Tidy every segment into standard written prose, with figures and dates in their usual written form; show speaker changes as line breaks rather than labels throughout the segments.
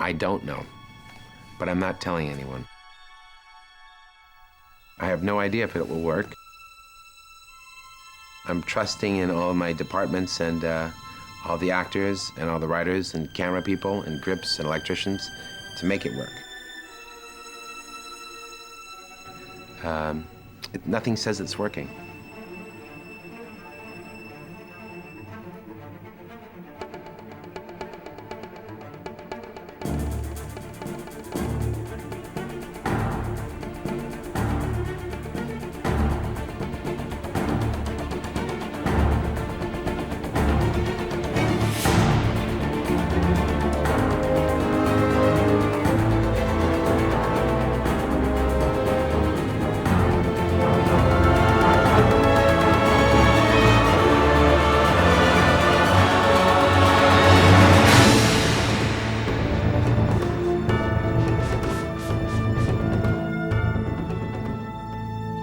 I don't know, but I'm not telling anyone. I have no idea if it will work. I'm trusting in all my departments and all the actors and all the writers and camera people and grips and electricians to make it work. Nothing says it's working.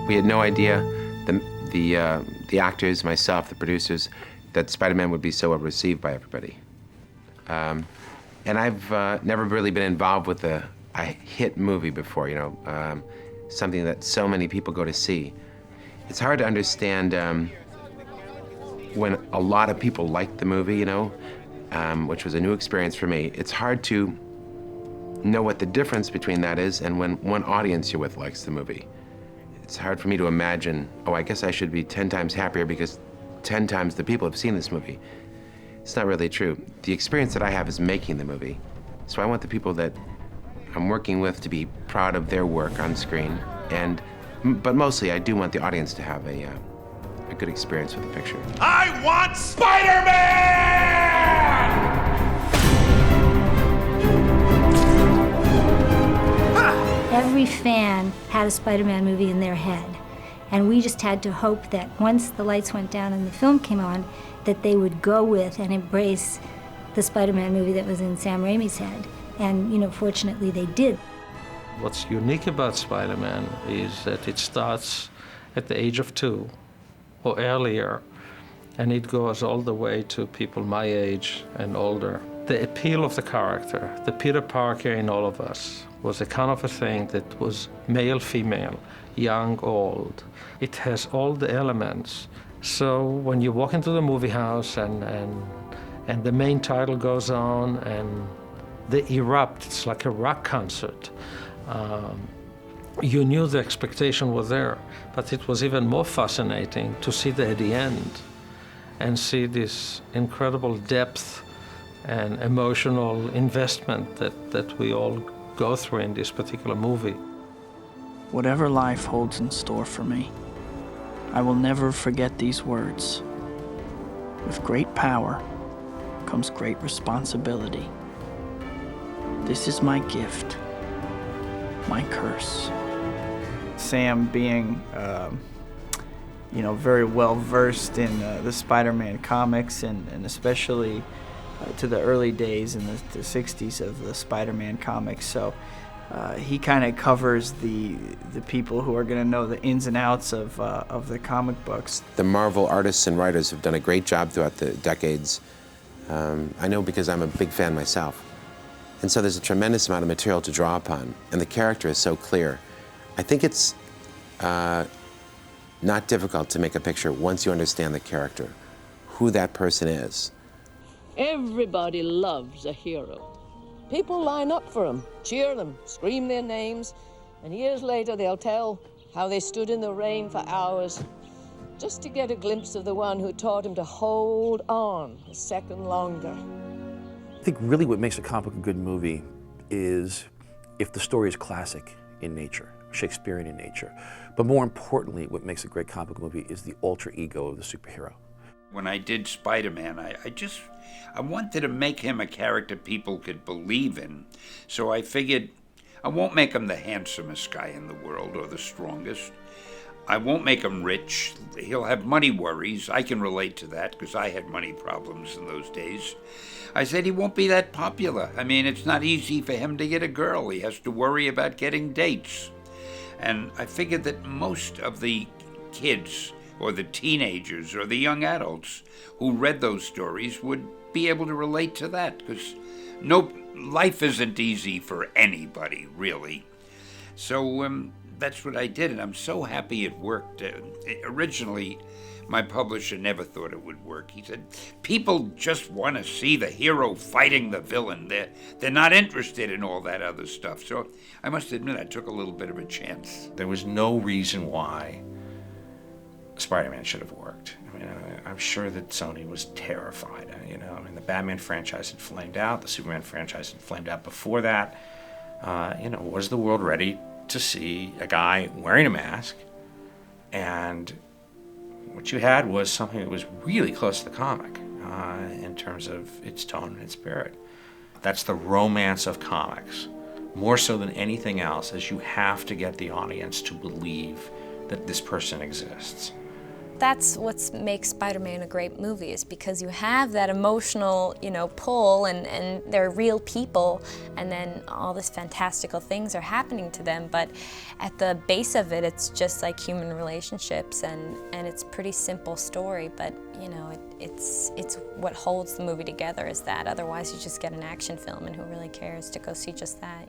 We had no idea, the actors, myself, the producers, that Spider-Man would be so well received by everybody. And I've never really been involved with a hit movie before, you know, something that so many people go to see. It's hard to understand when a lot of people like the movie, you know, which was a new experience for me. It's hard to know what the difference between that is and when one audience you're with likes the movie. It's hard for me to imagine, oh, I guess I should be 10 times happier because 10 times the people have seen this movie. It's not really true. The experience that I have is making the movie. So I want the people that I'm working with to be proud of their work on screen. But mostly I do want the audience to have a good experience with the picture.
I want Spider-Man!
Every fan had a Spider-Man movie in their head, and we just had to hope that once the lights went down and the film came on, that they would go with and embrace the Spider-Man movie that was in Sam Raimi's head. And, you know, fortunately they did.
What's unique about Spider-Man is that it starts at the age of 2 or earlier, and it goes all the way to people my age and older. The appeal of the character, the Peter Parker in all of us, was a kind of a thing that was male, female, young, old. It has all the elements. So when you walk into the movie house and the main title goes on and they erupt, it's like a rock concert. You knew the expectation was there, but it was even more fascinating to see that at the end and see this incredible depth and emotional investment that we all go through in this particular movie.
Whatever life holds in store for me, I will never forget these words. With great power comes great responsibility. This is my gift, my curse.
Sam being, you know, very well versed in the Spider-Man comics and especially to the early days in the 60s of the Spider-Man comics. So he kind of covers the people who are going to know the ins and outs of the comic books.
The Marvel artists and writers have done a great job throughout the decades. I know because I'm a big fan myself. And so there's a tremendous amount of material to draw upon, and the character is so clear. I think it's not difficult to make a picture once you understand the character, who that person is.
Everybody loves a hero. People line up for them, cheer them, scream their names, and years later they'll tell how they stood in the rain for hours just to get a glimpse of the one who taught him to hold on a second longer.
I think really what makes a comic book a good movie is if the story is classic in nature, Shakespearean in nature. But more importantly, what makes a great comic book movie is the alter ego of the superhero.
When I did Spider-Man, I wanted to make him a character people could believe in. So I figured I won't make him the handsomest guy in the world or the strongest. I won't make him rich. He'll have money worries. I can relate to that because I had money problems in those days. I said he won't be that popular. I mean, it's not easy for him to get a girl. He has to worry about getting dates. And I figured that most of the kids or the teenagers or the young adults who read those stories would be able to relate to that because life isn't easy for anybody, really. So that's what I did, and I'm so happy it worked. Originally, my publisher never thought it would work. He said, people just want to see the hero fighting the villain. They're not interested in all that other stuff. So I must admit, I took a little bit of a chance.
There was no reason why Spider-Man should have worked. I mean, I'm sure that Sony was terrified. You know, I mean, the Batman franchise had flamed out. The Superman franchise had flamed out before that. You know, was the world ready to see a guy wearing a mask? And what you had was something that was really close to the comic in terms of its tone and its spirit. That's the romance of comics. More so than anything else, is you have to get the audience to believe that this person exists.
That's what makes Spider-Man a great movie, is because you have that emotional, pull, and they're real people, and then all these fantastical things are happening to them. But at the base of it, it's just like human relationships, and it's a pretty simple story. But it's what holds the movie together is that. Otherwise, you just get an action film, and who really cares to go see just that?